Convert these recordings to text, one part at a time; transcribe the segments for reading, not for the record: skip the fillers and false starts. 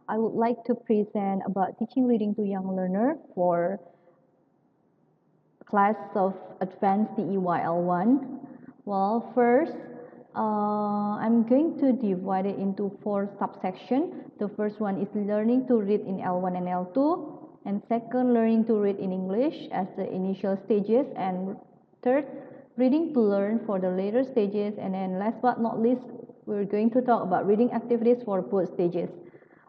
I would like to present about teaching reading to young learner for class of advanced TEYL1. Well, first, I'm going to divide it into 4 subsections. The first one is learning to read in L1 and L2, and second, learning to read in English as the initial stages, and third, reading to learn for the later stages, and then last but not least, we're going to talk about reading activities for both stages.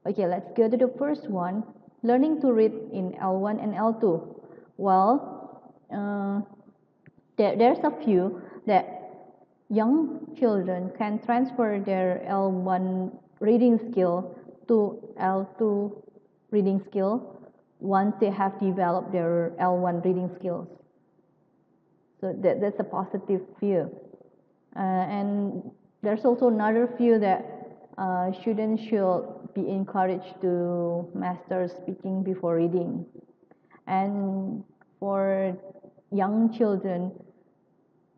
Okay, let's go to the first one, learning to read in L1 and L2. Well, there's a few that young children can transfer their L1 reading skill to L2 reading skill once they have developed their L1 reading skills. So that's a positive view. And there's also another view that students should be encouraged to master speaking before reading. And for young children,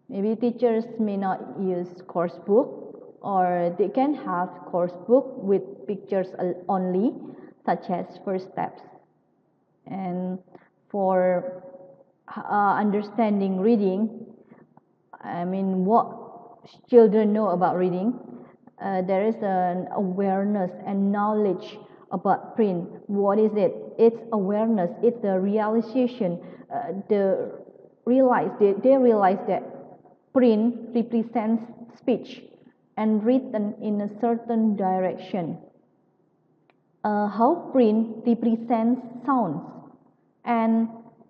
maybe teachers may not use course book, or they can have course book with pictures only, such as first steps. And for understanding reading, I mean, what children know about reading, there is an awareness and knowledge about print. What is it? It's awareness. It's the realization. They realize that print represents speech and written in a certain direction. How print represents sounds and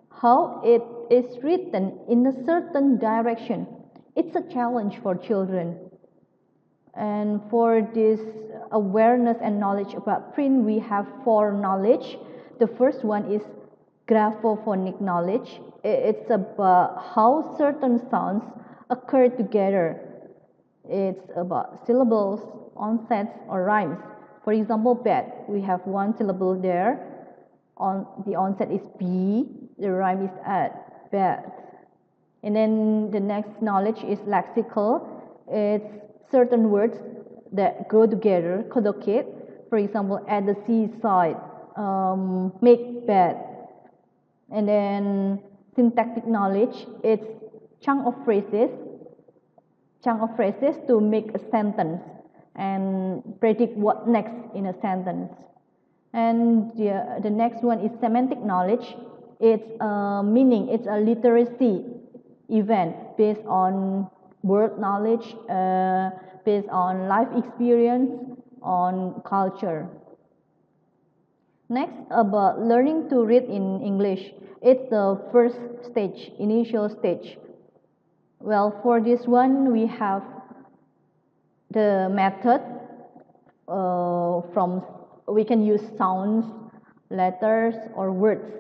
how it is written in a certain direction. It's a challenge for children. And for this awareness and knowledge about print, we have 4 knowledge. The first one is graphophonic knowledge. It's about how certain sounds occur together. It's about syllables, onsets, or rhymes. For example, bed, we have 1 syllable there. The onset is B, the rhyme is at, bed. And then the next knowledge is lexical. It's certain words that go together, collocate. For example, at the seaside, make bed. And then syntactic knowledge, it's chunk of phrases to make a sentence and predict what next in a sentence. And the next one is semantic knowledge. It's meaning, it's a literacy event based on word knowledge, based on life experience, on culture. Next, about learning to read in English. It's the first stage, initial stage. Well, for this one, we have the method we can use sounds, letters, or words.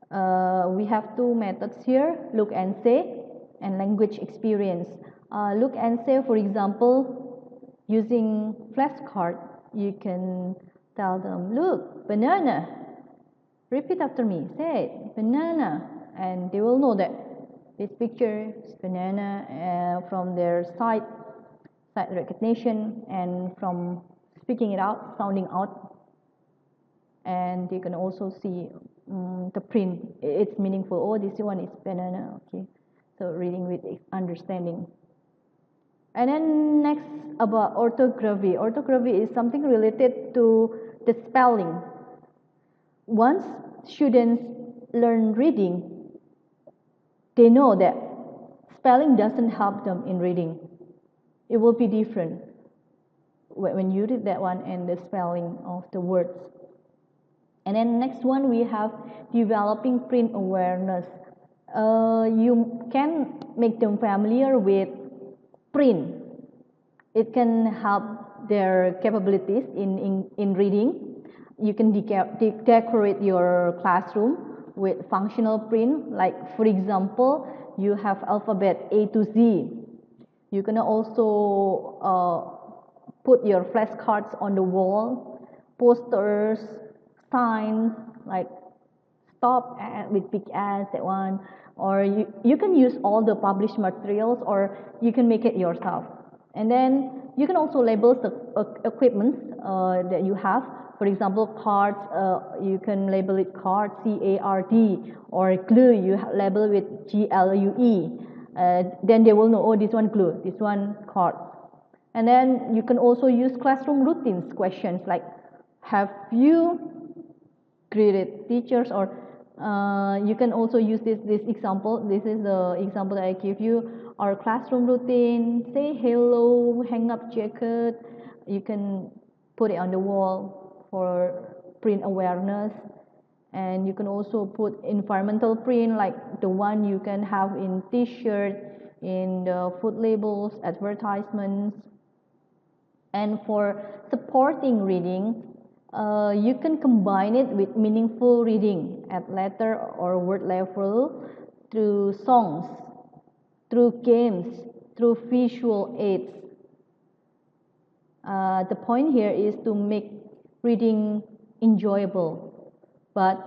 We have 2 methods here, look and say, and language experience. Look and say, for example, using flashcard, you can tell them, look, banana. Repeat after me, say it, banana. And they will know that this picture is banana from their sight recognition, and from speaking it out, sounding out. And you can also see the print, it's meaningful. Oh, this one is banana, okay. So reading with understanding. And then next, about orthography. Orthography is something related to the spelling. Once students learn reading, they know that spelling doesn't help them in reading. It will be different when you read that one and the spelling of the words. And then next one, we have developing print awareness. You can make them familiar with print. It can help their capabilities in reading. You can decorate your classroom with functional print. Like, for example, you have alphabet A to Z. You can also put your flashcards on the wall, posters, signs like stop with big S, that one. Or you can use all the published materials, or you can make it yourself. And then you can also label the equipment that you have. For example, cards, you can label it card, C-A-R-D, or glue, you label with G-L-U-E. Then they will know, oh, this one glue, this one card. And then you can also use classroom routines questions like, have you greeted teachers? Or you can also use this example. This is the example that I give you. Our classroom routine, say hello, hang up jacket. You can put it on the wall for print awareness. And you can also put environmental print like the one you can have in t-shirt, in the food labels, advertisements. And for supporting reading, you can combine it with meaningful reading at letter or word level through songs, through games, through visual aids. The point here is to make reading enjoyable, but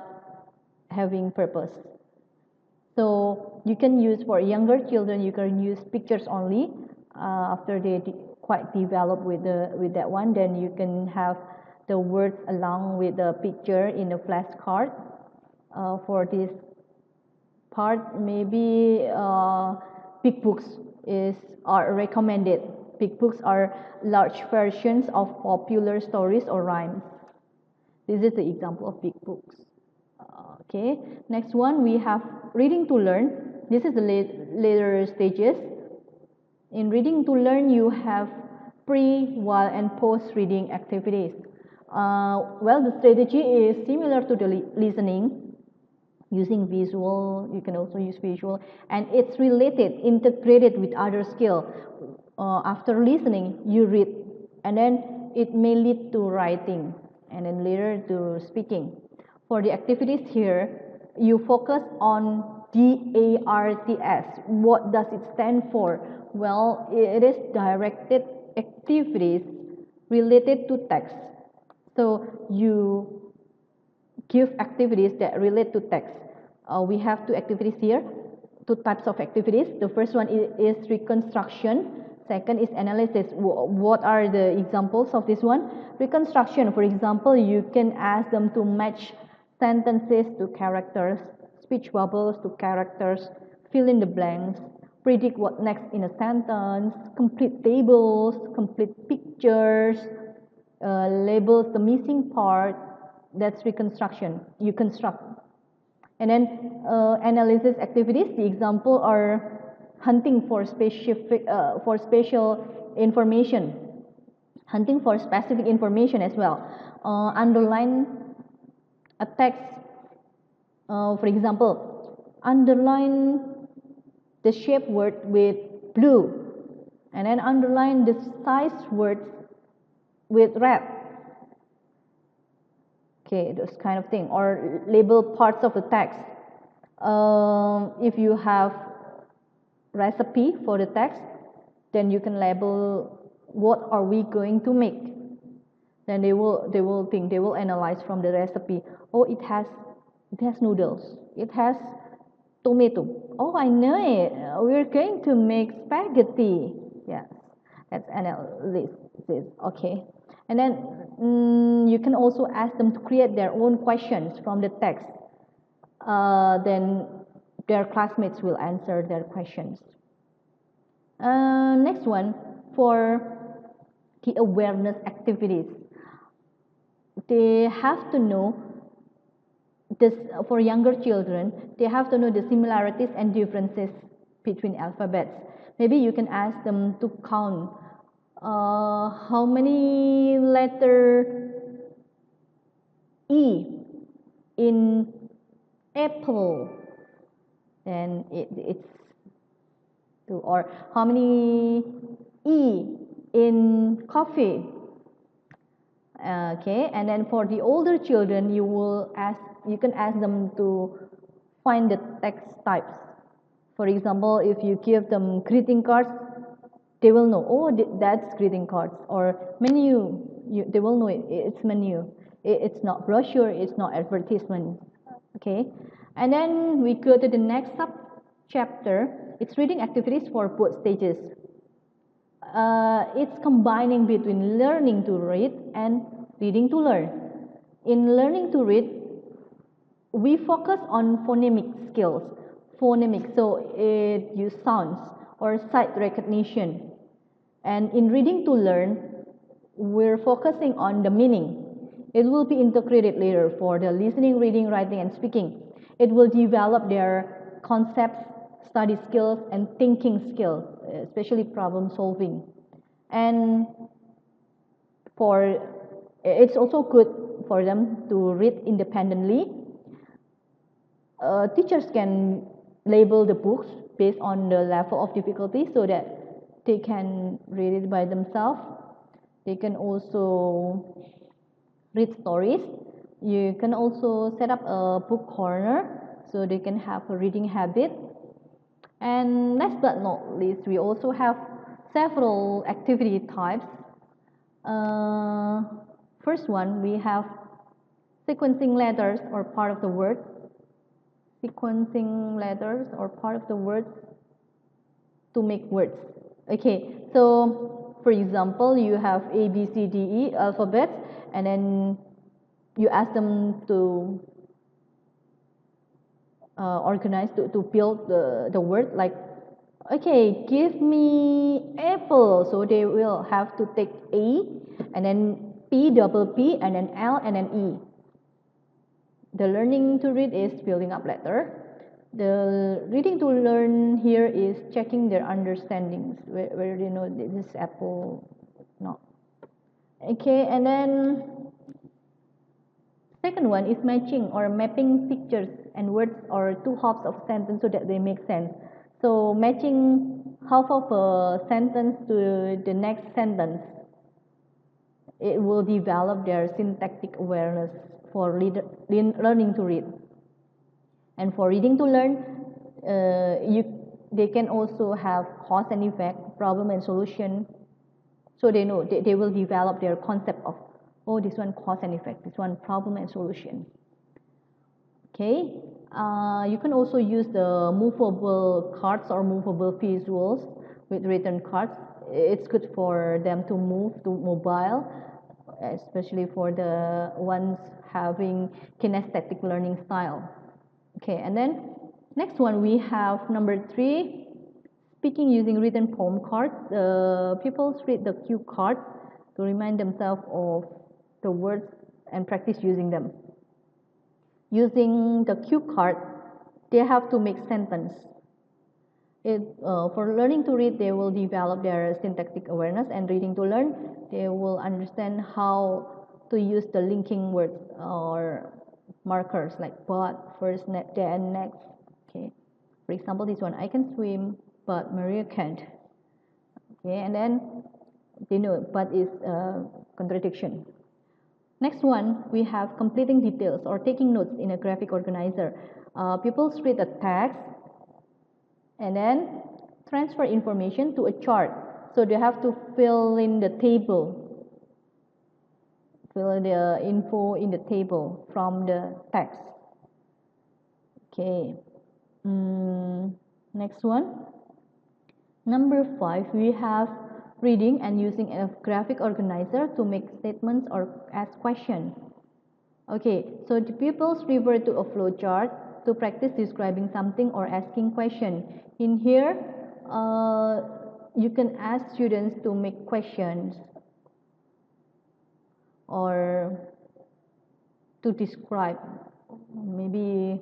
having purpose. So you can use, for younger children, you can use pictures only. After they quite develop with that one, then you can have the words along with the picture in the flashcard. For this part, maybe big books are recommended. Big books are large versions of popular stories or rhymes. This is the example of big books. Okay, next one we have reading to learn. This is the later stages. In reading to learn, you have pre, while, and post reading activities. Well, the strategy is similar to the listening, using visual. You can also use visual, and it's related, integrated with other skill. After listening, you read, and then it may lead to writing, and then later to speaking. For the activities here, you focus on DARTS. What does it stand for? Well, it is directed activities related to text. So you give activities that relate to text. We have two activities here, two types of activities. The first one is reconstruction. Second is analysis. What are the examples of this one? Reconstruction, for example, you can ask them to match sentences to characters, speech bubbles to characters, fill in the blanks, predict what next in a sentence, complete tables, complete pictures, labels the missing part. That's reconstruction. You construct. And then analysis activities. The example are hunting for special information, hunting for specific information as well. Underline a text. For example, underline the shape word with blue, and then underline the size words with red. Okay, those kind of thing. Or label parts of the text. If you have recipe for the text, then you can label what are we going to make. Then they will analyze from the recipe. Oh, it has noodles. It has tomato. Oh, I know it. We're going to make spaghetti. Yes, that's analysis. Okay. And then you can also ask them to create their own questions from the text. Then their classmates will answer their questions. Next one, for the awareness activities. They have to know this, for younger children, they have to know the similarities and differences between alphabets. Maybe you can ask them to count how many letter E in apple, then it's two. Or how many E in coffee. Okay, and then for the older children, you can ask them to find the text types. For example, if you give them greeting cards, they will know, oh, that's greeting cards. Or menu, they will know it's menu. It's not brochure, it's not advertisement. Okay, and then we go to the next sub chapter. It's reading activities for both stages. it's combining between learning to read and reading to learn. In learning to read, we focus on phonemic skills. Phonemic, so it use sounds or sight recognition. And in reading to learn, we're focusing on the meaning. It will be integrated later for the listening, reading, writing, and speaking. It will develop their concepts, study skills, and thinking skills, especially problem solving. And it's also good for them to read independently. Teachers can label the books based on the level of difficulty so that they can read it by themselves. They can also read stories. You can also set up a book corner so they can have a reading habit. And last but not least, we also have several activity types. First one, we have sequencing letters or part of the word. Sequencing letters or part of the words to make words. Okay, so for example, you have A, B, C, D, E alphabets, and then you ask them to organize to build the word like, okay, give me apple. So they will have to take A, and then P, double P, and then L, and then E. The learning to read is building up letter. The reading to learn here is checking their understandings, whether they know this is apple, no. Okay, and then second one is matching or mapping pictures and words or two halves of sentence so that they make sense. So matching half of a sentence to the next sentence, it will develop their syntactic awareness for learning to read. And for reading to learn, they can also have cause and effect, problem and solution. So they know, they will develop their concept of, oh, this one cause and effect, this one problem and solution. Okay, you can also use the movable cards or movable visuals with written cards. It's good for them to move to mobile, especially for the ones having kinesthetic learning style. Okay, and then next one we have number 3, speaking using written poem cards. Pupils read the cue cards to remind themselves of the words and practice using them. Using the cue card, they have to make sentence. For learning to read, they will develop their syntactic awareness, and reading to learn, they will understand how to use the linking words or markers like but, first, then, next. Okay. For example, this one, I can swim, but Maria can't. Okay, and then they know but is a contradiction. Next one, we have completing details or taking notes in a graphic organizer. Pupils read the text and then transfer information to a chart. So they have to fill in the table, fill in the info in the table from the text. Okay. Next one. Number 5, we have reading and using a graphic organizer to make statements or ask questions. Okay, so the pupils refer to a flow chart to practice describing something or asking questions. In here, you can ask students to make questions or to describe, maybe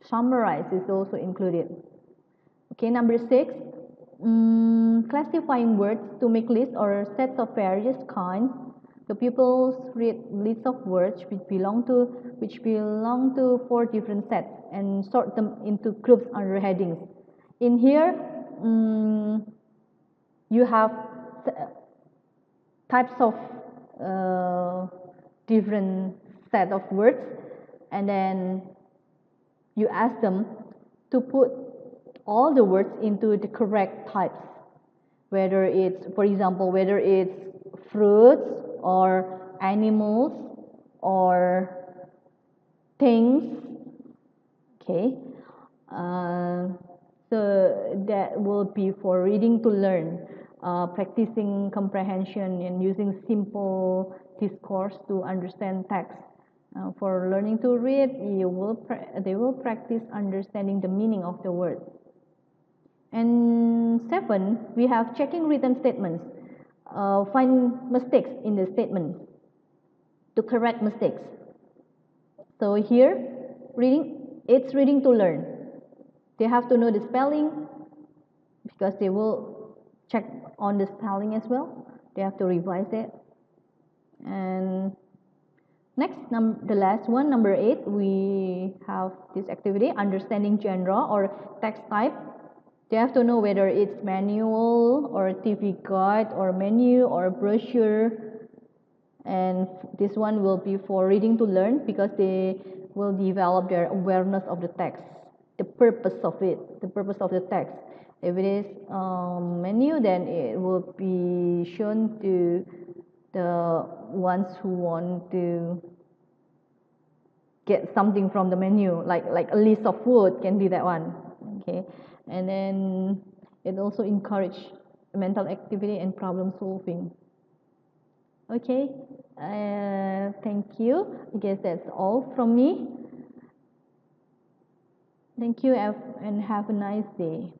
summarize is also included. Okay, number 6, classifying words to make lists or sets of various kinds. The pupils read lists of words which belong to 4 different sets and sort them into groups under headings. In here, you have types of different set of words, and then you ask them to put all the words into the correct types, whether it's, for example, whether it's fruits or animals or things. Okay, So that will be for reading to learn, practicing comprehension and using simple discourse to understand text. For learning to read, they will practice understanding the meaning of the word. And 7, we have checking written statements. Find mistakes in the statement to correct mistakes. So here, it's reading to learn. They have to know the spelling because they will check on the spelling as well. They have to revise it. And next, the last one, number 8, we have this activity, understanding genre or text type. They have to know whether it's manual or TV guide or menu or brochure. And this one will be for reading to learn because they will develop their awareness of the text, the purpose of it, the purpose of the text. If it is menu, then it will be shown to the ones who want to get something from the menu, like a list of food can be that one. Okay, and then it also encourage mental activity and problem solving. Okay, thank you. I guess that's all from me. Thank you and have a nice day.